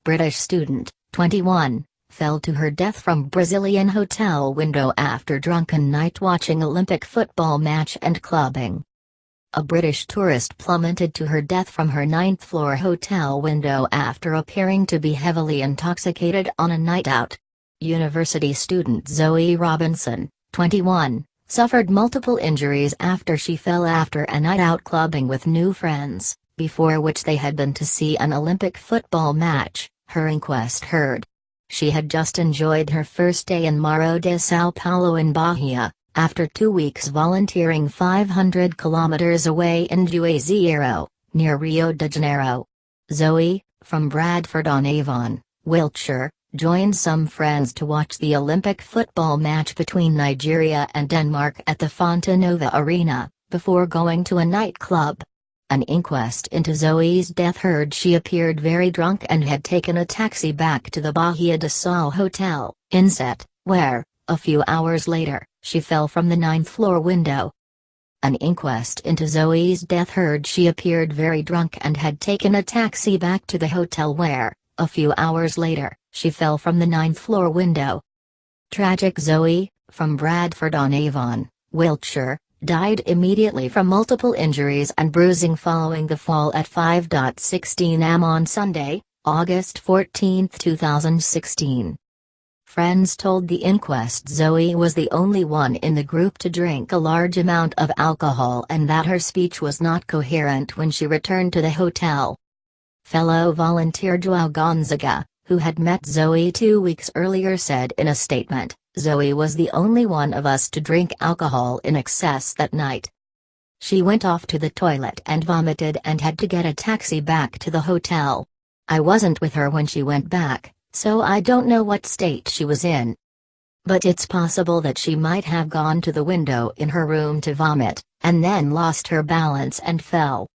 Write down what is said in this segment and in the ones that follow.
British student, 21, fell to her death from Brazilian hotel window after drunken night watching Olympic football match and clubbing. A British tourist plummeted to her death from her ninth-floor hotel window after appearing to be heavily intoxicated on a night out. University student Zoe Robinson, 21, suffered multiple injuries after she fell after a night out clubbing with new friends, before which they had been to see an Olympic football match, her inquest heard. She had just enjoyed her first day in Morro de São Paulo in Bahia, after 2 weeks volunteering 500 kilometers away in Juazeiro, near Rio de Janeiro. Zoe, from Bradford-on-Avon, Wiltshire, joined some friends to watch the Olympic football match between Nigeria and Denmark at the Fonte Nova Arena, before going to a nightclub. An inquest into Zoe's death heard she appeared very drunk and had taken a taxi back to the Bahia de Sal Hotel, Inset, where, a few hours later, she fell from the ninth-floor window. An inquest into Zoe's death heard she appeared very drunk and had taken a taxi back to the hotel where, a few hours later, she fell from the ninth-floor window. Tragic Zoe, from Bradford-on-Avon, Wiltshire, died immediately from multiple injuries and bruising following the fall at 5:16 am on Sunday, August 14, 2016. Friends told the inquest Zoe was the only one in the group to drink a large amount of alcohol and that her speech was not coherent when she returned to the hotel. Fellow volunteer João Gonzaga, who had met Zoe 2 weeks earlier, said in a statement, "Zoe was the only one of us to drink alcohol in excess that night. She went off to the toilet and vomited and had to get a taxi back to the hotel. I wasn't with her when she went back, so I don't know what state she was in. But it's possible that she might have gone to the window in her room to vomit, and then lost her balance and fell."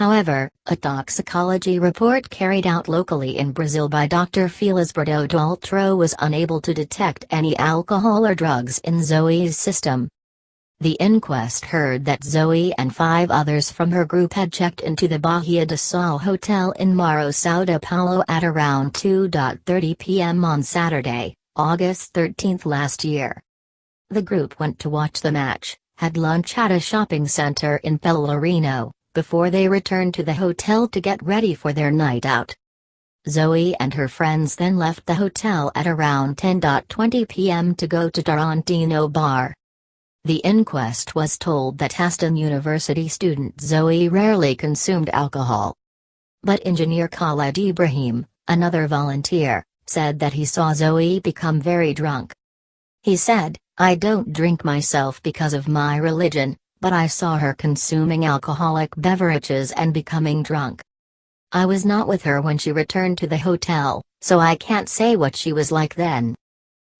However, a toxicology report carried out locally in Brazil by Dr. Felisberto Daltro was unable to detect any alcohol or drugs in Zoe's system. The inquest heard that Zoe and 5 others from her group had checked into the Bahia de Sal Hotel in Morro São Paulo at around 2:30 p.m. on Saturday, August 13 last year. The group went to watch the match, had lunch at a shopping center in Pelourinho, before they returned to the hotel to get ready for their night out. Zoe and her friends then left the hotel at around 10:20 p.m. to go to Tarantino Bar. The inquest was told that Aston University student Zoe rarely consumed alcohol. But engineer Khaled Ibrahim, another volunteer, said that he saw Zoe become very drunk. He said, "I don't drink myself because of my religion, but I saw her consuming alcoholic beverages and becoming drunk. I was not with her when she returned to the hotel, so I can't say what she was like then."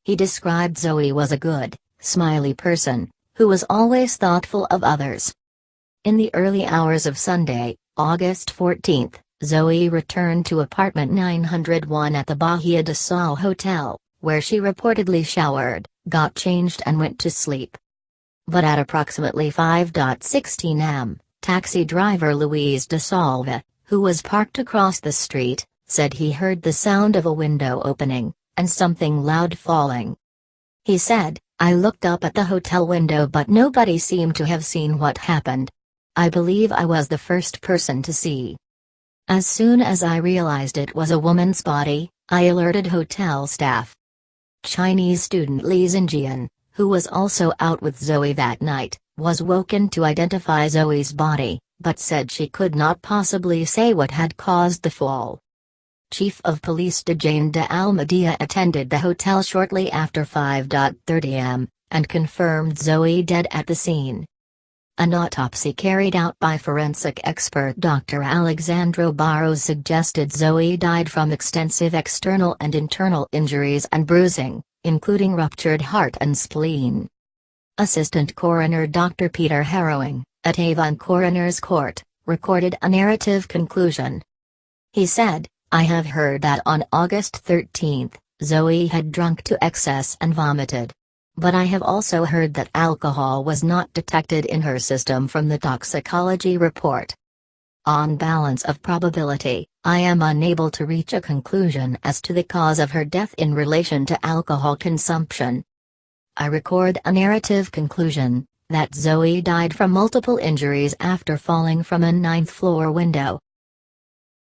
He described Zoe was a good, smiley person, who was always thoughtful of others. In the early hours of Sunday, August 14, Zoe returned to apartment 901 at the Bahia de Sal Hotel, where she reportedly showered, got changed and went to sleep. But at approximately 5:16 am, taxi driver Luis de Salva, who was parked across the street, said he heard the sound of a window opening, and something loud falling. He said, "I looked up at the hotel window but nobody seemed to have seen what happened. I believe I was the first person to see. As soon as I realized it was a woman's body, I alerted hotel staff." Chinese student Li Xinjian, who was also out with Zoe that night, was woken to identify Zoe's body, but said she could not possibly say what had caused the fall. Chief of Police Digg de Almeida attended the hotel shortly after 5:30 am, and confirmed Zoe dead at the scene. An autopsy carried out by forensic expert Dr. Alexandro Barros suggested Zoe died from extensive external and internal injuries and bruising, including ruptured heart and spleen. Assistant Coroner Dr. Peter Harrowing, at Avon Coroner's Court, recorded a narrative conclusion. He said, "I have heard that on August 13, Zoe had drunk to excess and vomited. But I have also heard that alcohol was not detected in her system from the toxicology report. On balance of probability, I am unable to reach a conclusion as to the cause of her death in relation to alcohol consumption. I record a narrative conclusion that Zoe died from multiple injuries after falling from a ninth-floor window.